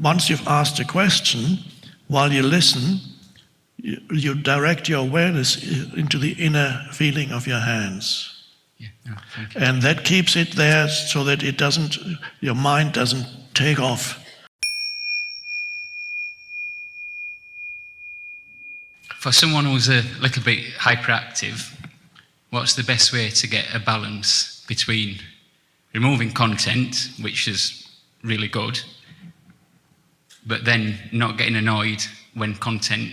once you've asked a question, while you listen, you direct your awareness into the inner feeling of your hands. Yeah. Oh, thank you. And that keeps it there so that your mind doesn't take off. For someone who's a little bit hyperactive, what's the best way to get a balance between removing content, which is really good, but then not getting annoyed when content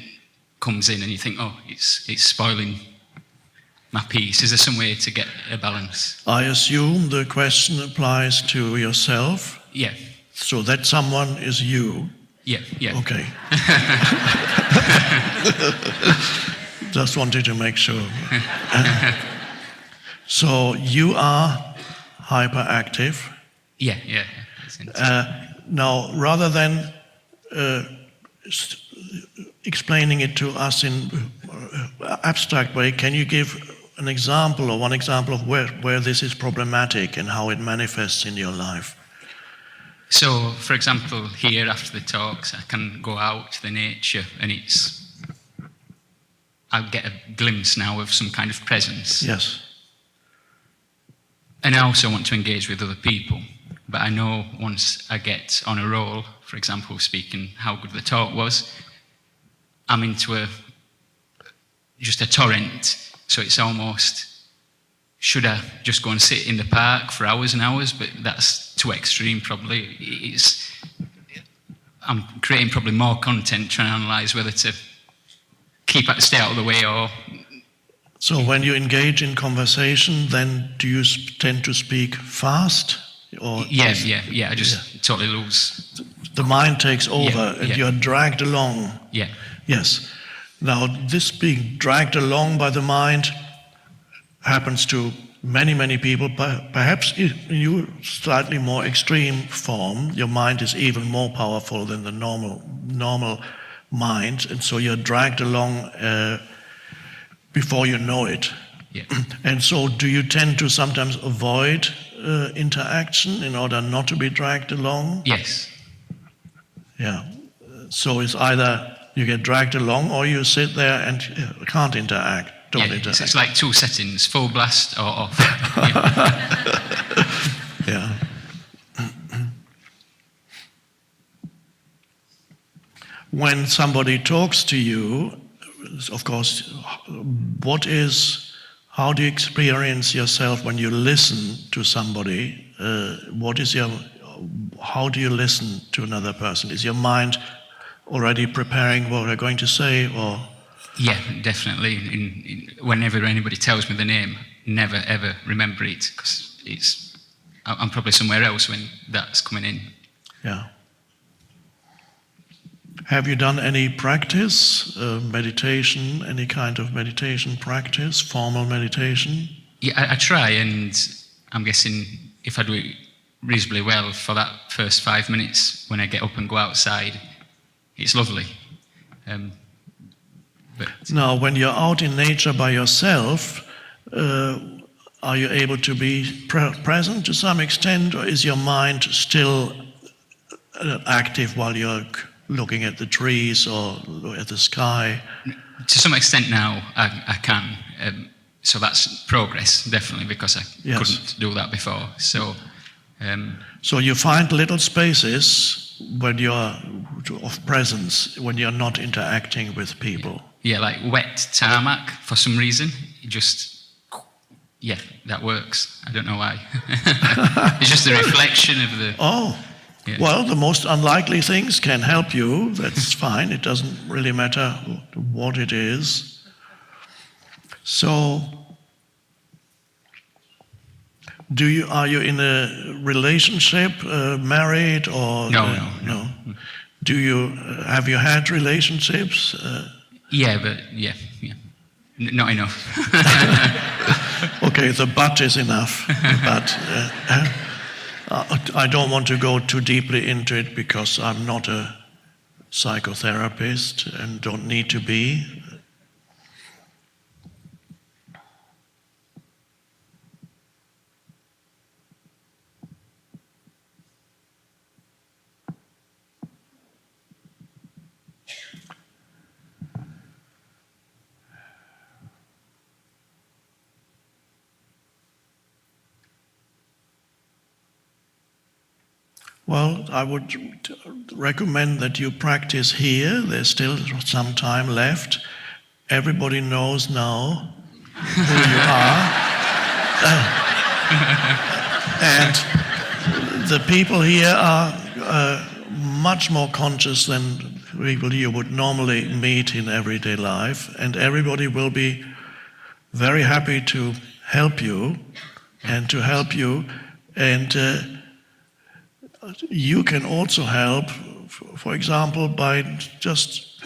comes in and you think, oh, it's spoiling my peace? Is there some way to get a balance? I assume the question applies to yourself. Yeah. So that someone is you. Yeah. Okay. Just wanted to make sure. So you are hyperactive. Yeah. Now, rather than explaining it to us in abstract way, can you give an example or one example of where this is problematic and how it manifests in your life? So, for example, here after the talks, I can go out to the nature and I'll get a glimpse now of some kind of presence. Yes. And I also want to engage with other people. But I know once I get on a roll, for example, speaking how good the talk was, I'm into just a torrent. So it's almost, should I just go and sit in the park for hours and hours? But that's too extreme probably. I'm creating probably more content trying to analyse whether to stay out of the way or... So when you engage in conversation, then do you tend to speak fast? Or Yeah, I just totally lose. The mind takes over and yeah. you're dragged along. Yeah. Yes. Now, this being dragged along by the mind happens to many, many people. Perhaps in your slightly more extreme form, your mind is even more powerful than the normal mind, and so you're dragged along before you know it. Yeah. And so do you tend to sometimes avoid interaction in order not to be dragged along? Yes. Yeah. So it's either you get dragged along or you sit there and can't interact. Don't interact. It's like two settings, full blast or off. Yeah. When somebody talks to you, of course, how do you experience yourself when you listen to somebody? How do you listen to another person? Is your mind already preparing what they're going to say, or? Yeah, definitely. Whenever anybody tells me the name, never ever remember it, because I'm probably somewhere else when that's coming in. Yeah. Have you done any practice, meditation, any kind of meditation practice, formal meditation? Yeah, I try, and I'm guessing if I do it reasonably well for that first 5 minutes when I get up and go outside, it's lovely. But now, when you're out in nature by yourself, are you able to be present to some extent, or is your mind still active while you're looking at the trees or at the sky? To some extent now, I can. So that's progress, definitely, because I couldn't do that before. So you find little spaces when you're of presence, when you're not interacting with people. Yeah, like wet tarmac for some reason. That works. I don't know why. It's just a reflection of the... Oh. Yeah. Well, the most unlikely things can help you. That's fine. It doesn't really matter what it is. So, are you in a relationship, married, or no? Have you had relationships? Yeah. Not enough. Okay, the but is enough. But. I don't want to go too deeply into it because I'm not a psychotherapist and don't need to be. Well, I would recommend that you practice here. There's still some time left. Everybody knows now who you are. And the people here are much more conscious than people you would normally meet in everyday life. And everybody will be very happy to help you and to help you. And you can also help, for example, by just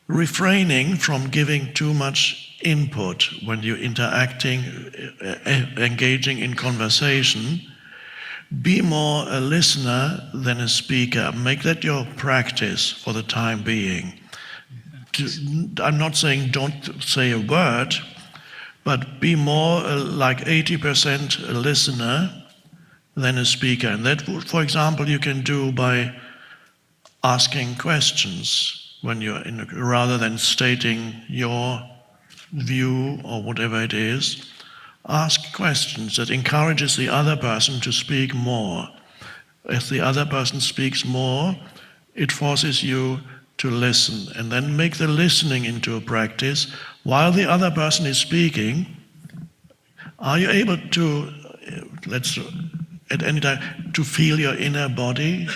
refraining from giving too much input when you're interacting, engaging in conversation. Be more a listener than a speaker. Make that your practice for the time being. I'm not saying don't say a word, but be more like 80% a listener than a speaker. And that, for example, you can do by asking questions when you're in, rather than stating your view or whatever it is. Ask questions that encourages the other person to speak more. If the other person speaks more, it forces you to listen, and then make the listening into a practice. While the other person is speaking, are you able to, at any time, to feel your inner body?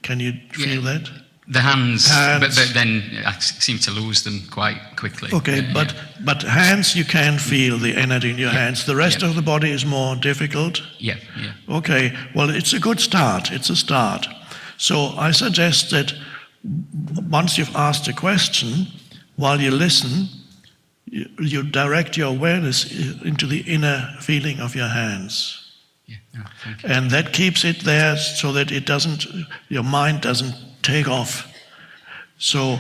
Can you feel that? The hands. But then I seem to lose them quite quickly. Okay, but hands, you can feel the energy in your hands. The rest of the body is more difficult? Yeah. Okay, well, it's a good start. It's a start. So I suggest that once you've asked a question, while you listen, you direct your awareness into the inner feeling of your hands. Thank you. And that keeps it there so that it doesn't, your mind doesn't take off. So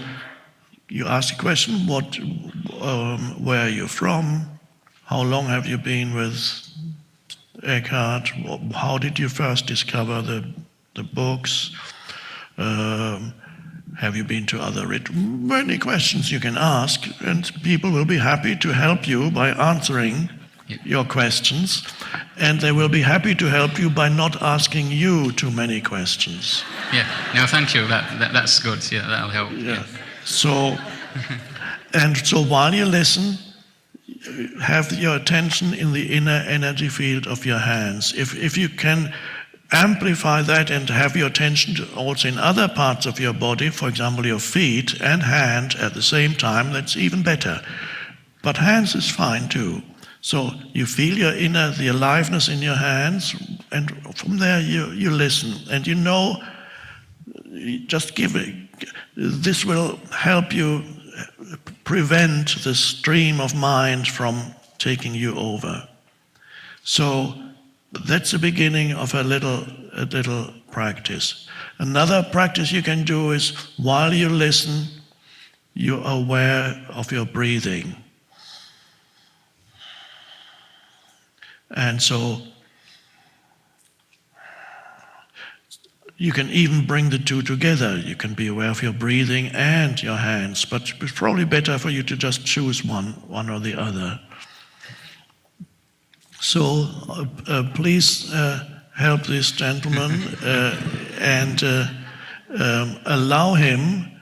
you ask a question, where are you from? How long have you been with Eckhart? How did you first discover the books? Have you been to other many questions you can ask, and people will be happy to help you by answering your questions, and they will be happy to help you by not asking you too many questions. Yeah, no, thank you. That's good. Yeah, that'll help. Yeah. So, and so while you listen, have your attention in the inner energy field of your hands. If you can amplify that and have your attention also in other parts of your body, for example, your feet and hand at the same time, that's even better. But hands is fine too. So you feel the aliveness in your hands, and from there you listen, and you know, just give it. This will help you prevent the stream of mind from taking you over. So that's the beginning of a little practice. Another practice you can do is, while you listen, you're aware of your breathing. And so you can even bring the two together. You can be aware of your breathing and your hands, but it's probably better for you to just choose one or the other. So please help this gentleman and allow him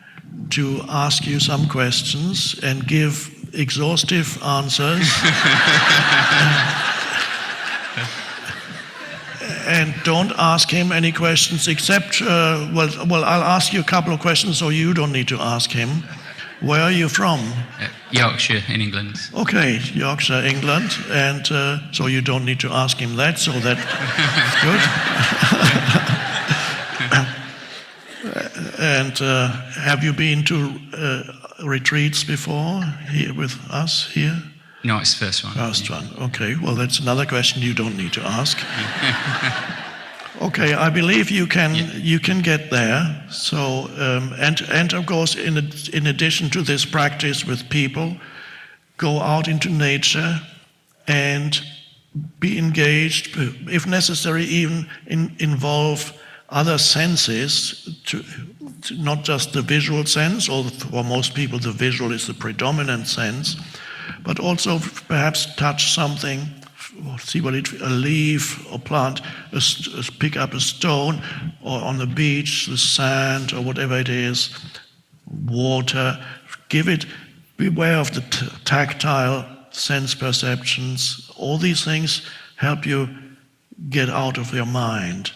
to ask you some questions and give exhaustive answers. And don't ask him any questions except, I'll ask you a couple of questions so you don't need to ask him. Where are you from? Yorkshire in England. Okay, Yorkshire, England. And so you don't need to ask him that, so that's good. And have you been to retreats before here with us here? No, it's the first one. First one, okay. Well, that's another question you don't need to ask. Okay, I believe you can get there. So, and of course, in addition to this practice with people, go out into nature and be engaged, if necessary, even involve other senses, to not just the visual sense, or for most people the visual is the predominant sense, but also perhaps touch something see what a leaf or plant, pick up a stone, or on the beach, the sand, or whatever it is, water. Give it, beware of the tactile sense perceptions. All these things help you get out of your mind.